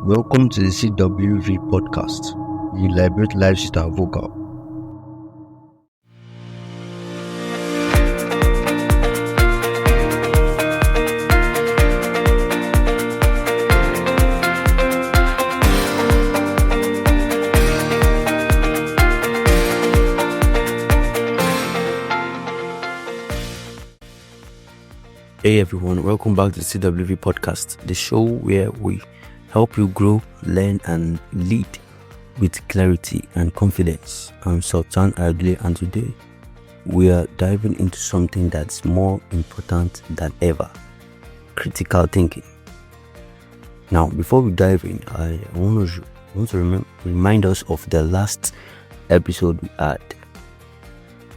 Welcome to the CWV podcast. We liberate lives with our vocal. Hey everyone, welcome back to the CWV podcast, the show where we help you grow, learn, and lead with clarity and confidence. I'm Sultan Adile, and today we are diving into something that's more important than ever: critical thinking. Now, before we dive in, I want to remind us of the last episode we had,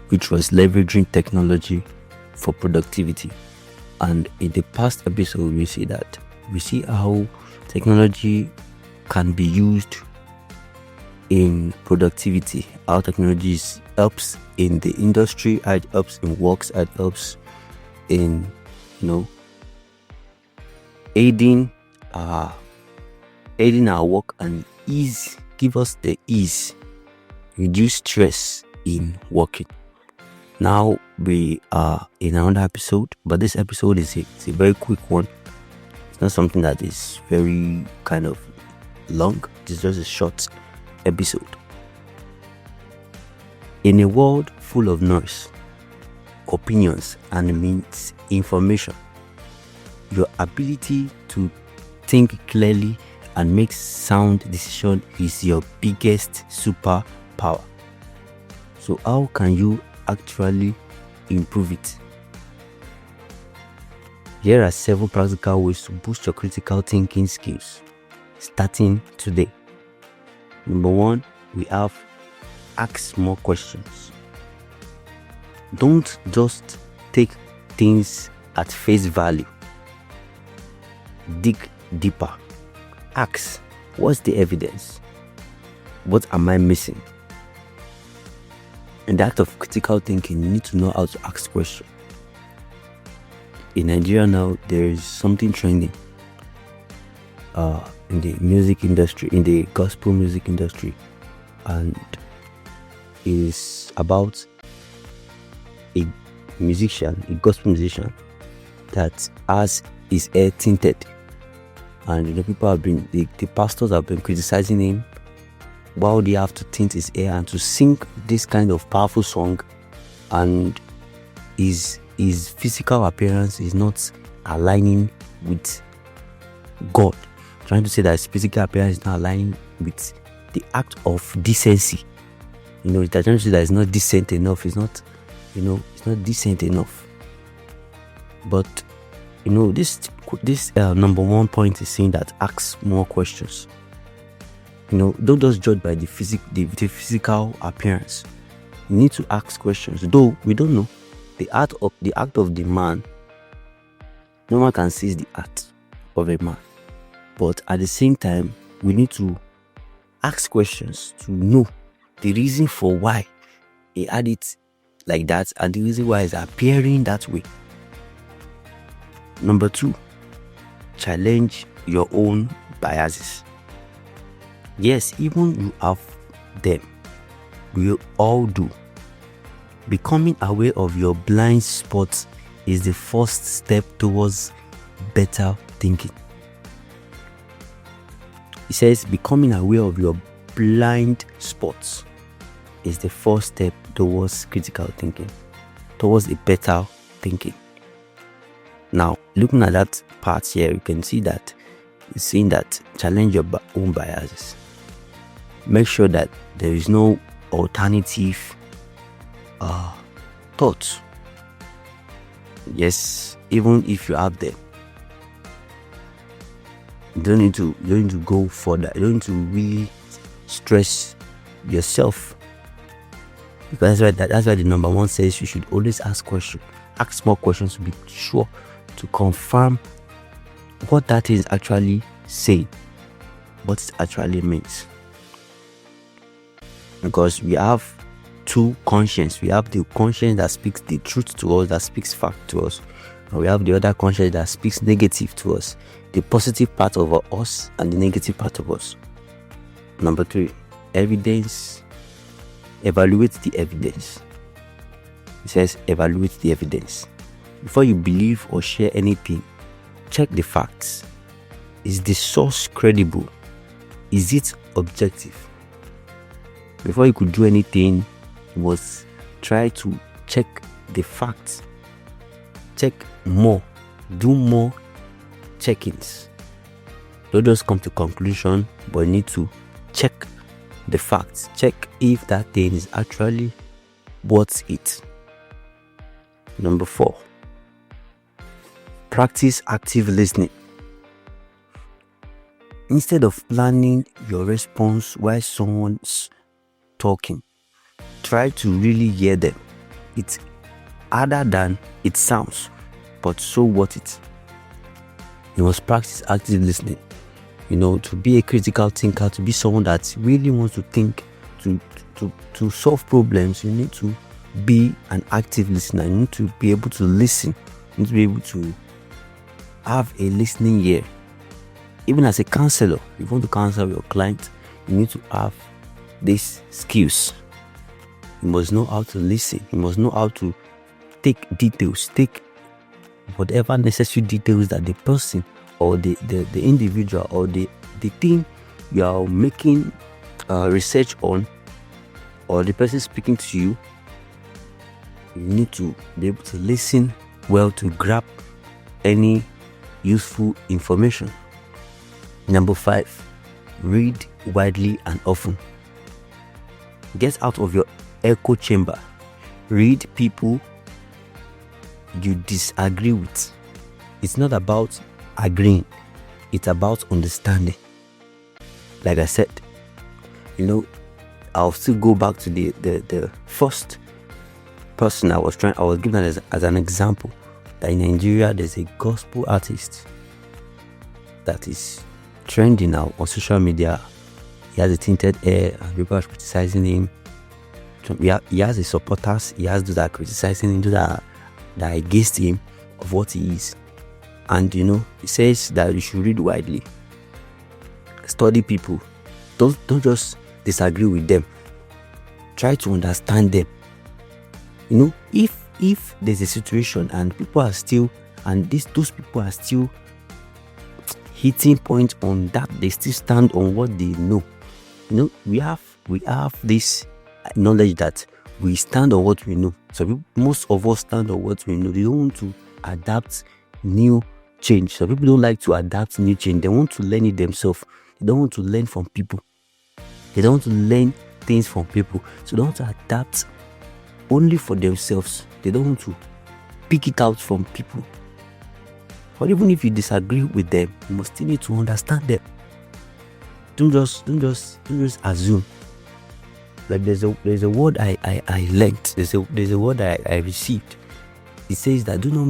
which was leveraging technology for productivity. And in the past episode, we see how technology can be used in productivity, how technology helps in the industry, how it helps in works, how it helps in aiding our work and give us the ease, reduce stress in working. Now we are in another episode, but this episode is a very quick one. It's not something that is very kind of long. It's just a short episode. In a world full of noise, opinions, and misinformation, your ability to think clearly and make sound decisions is your biggest superpower. So how can you actually improve it? Here are several practical ways to boost your critical thinking skills, starting today. Number one, we have ask more questions. Don't just take things at face value. Dig deeper. Ask, what's the evidence? What am I missing? In the act of critical thinking, you need to know how to ask questions. In Nigeria now, there is something trending in the music industry, in the gospel music industry, and it is about a gospel musician that has his hair tinted, and the pastors have been criticizing him. Why would he have to tint his hair and to sing this kind of powerful song, and his physical appearance is not aligning with God? Trying to say that his physical appearance is not aligning with the act of decency. They're trying to say that it's not decent enough. It's not decent enough. But this number one point is saying that ask more questions. Don't just judge by the physical appearance. You need to ask questions. Though we don't know the act of the man, no one can see the act of a man. But at the same time, we need to ask questions to know the reason for why he had it like that and the reason why he's appearing that way. Number two, challenge your own biases. Yes, even you have them. We all do. Becoming aware of your blind spots is the first step towards better thinking. It says becoming aware of your blind spots is the first step towards critical thinking, towards a better thinking. Now, looking at that part here, you can see that it's saying that challenge your own biases. Make sure that there is no alternative thoughts. Yes, even if you have them, you don't need to go further. You don't need to really stress yourself, because that's why the number one says you should always ask questions. Ask more questions to be sure to confirm what that is actually saying, what it actually means. Because we have two conscience. We have the conscience that speaks the truth to us, that speaks fact to us. And we have the other conscious that speaks negative to us, the positive part of us and the negative part of us. Number 3, evidence. Evaluate the evidence. It says evaluate the evidence. Before you believe or share anything, check the facts. Is the source credible? Is it objective? Before you could do anything, you must try to check the facts. Check more. Do more check-ins. Don't just come to conclusion, but you need to check the facts. Check if that thing is actually worth it. Number 4, practice active listening. Instead of planning your response while someone's talking, try to really hear them. It's harder than it sounds, but so worth it. You must practice active listening. To be a critical thinker, to be someone that really wants to think, to solve problems, you need to be an active listener. You need to be able to listen. You need to be able to have a listening ear. Even as a counselor, if you want to counsel your client, you need to have these skills. You must know how to listen. You must know how to take details, take whatever necessary details that the person or the individual or the thing you are making research on, or the person speaking to you. You need to be able to listen well to grab any useful information. Number 5, read widely and often. Get out of your echo chamber. Read people you disagree with. It's not about agreeing, it's about understanding. Like I said, I'll still go back to the first person I was given as an example, that in Nigeria there's a gospel artist that is trending now on social media. He has a tinted hair and people are criticizing him. He has his supporters, he has those that are criticizing him, those that are against him of what he is. And he says that you should read widely, study people. Don't just disagree with them. Try to understand them. If there's a situation and people are still, those people are still hitting point on that, they still stand on what they know. We have this knowledge that we stand on what we know. So most of us stand on what we know. They don't want to adapt new change. So people don't like to adapt new change. They want to learn it themselves. They don't want to learn from people. They don't want to learn things from people. So they want to adapt only for themselves. They don't want to pick it out from people. But even if you disagree with them, you must still need to understand them. Don't just assume. Like there's a word I learned. There's a word I received. It says that do not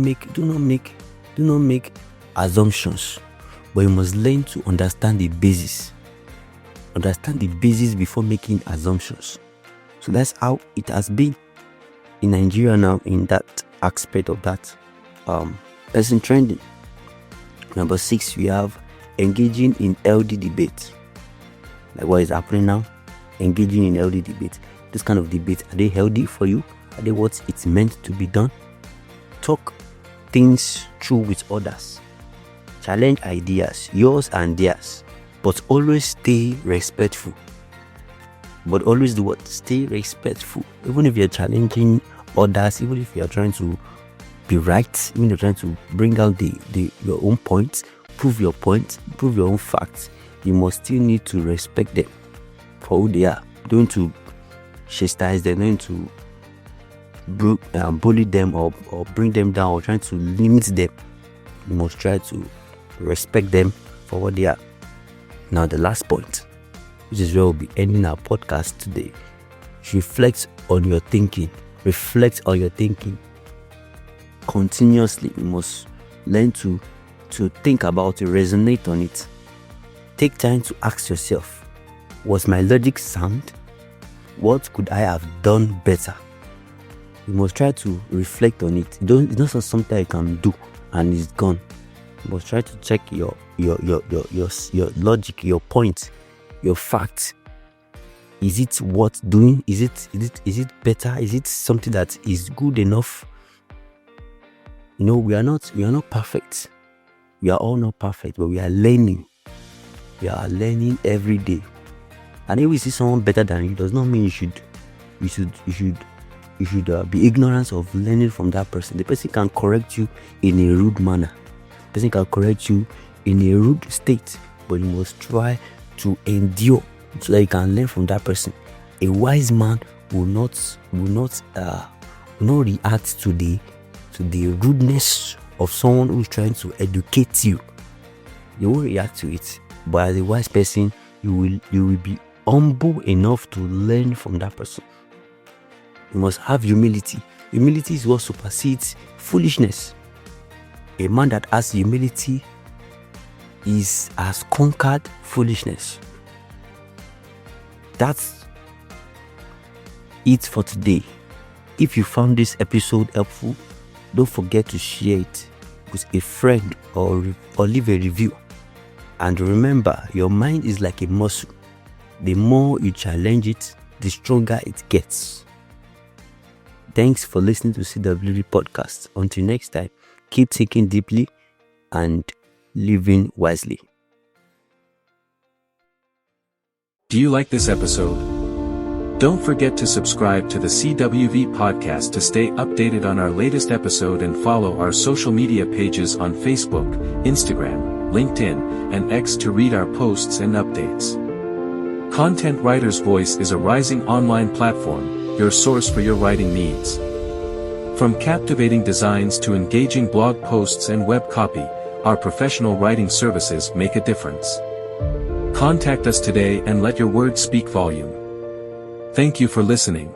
make assumptions, but you must learn to understand the basis. Understand the basis before making assumptions. So that's how it has been in Nigeria now, in that aspect of that person trending. Number 6, we have engaging in healthy debate. Like what is happening now? Engaging in healthy debate. This kind of debate, are they healthy for you? Are they what it's meant to be done? Talk things through with others. Challenge ideas, yours and theirs, but always stay respectful. But always do what? Stay respectful. Even if you're challenging others, even if you're trying to be right, even if you're trying to bring out your own points, prove your points, prove your own facts, you must still need to respect them for who they are. Don't to chastise them, don't to bully them or bring them down or trying to limit them. You must try to respect them for what they are. Now the last point, which is where we'll be ending our podcast today. Reflect on your thinking. Reflect on your thinking continuously. You must learn to think about it, resonate on it. Take time to ask yourself, was my logic sound? What could I have done better? You must try to reflect on it. It's not something you can do and it's gone. You must try to check your logic, your point, your facts. Is it worth doing? Is it better? Is it something that is good enough? We are not perfect. We are all not perfect, but we are learning. We are learning every day. And if we see someone better than you, does not mean you should be ignorant of learning from that person. The person can correct you in a rude manner. The person can correct you in a rude state, but you must try to endure so that you can learn from that person. A wise man will not react to the rudeness of someone who is trying to educate you. You won't react to it. But as a wise person, you will be humble enough to learn from that person. You must have humility. Humility is what supersedes foolishness. A man that has humility has conquered foolishness. That's it for today. If you found this episode helpful, don't forget to share it with a friend or leave a review. And remember, your mind is like a muscle. The more you challenge it, the stronger it gets. Thanks for listening to CWV Podcast. Until next time, keep thinking deeply and living wisely. Do you like this episode? Don't forget to subscribe to the CWV Podcast to stay updated on our latest episode and follow our social media pages on Facebook, Instagram, LinkedIn, and X to read our posts and updates. Content Writer's Voice is a rising online platform, your source for your writing needs. From captivating designs to engaging blog posts and web copy, our professional writing services make a difference. Contact us today and let your words speak volume. Thank you for listening.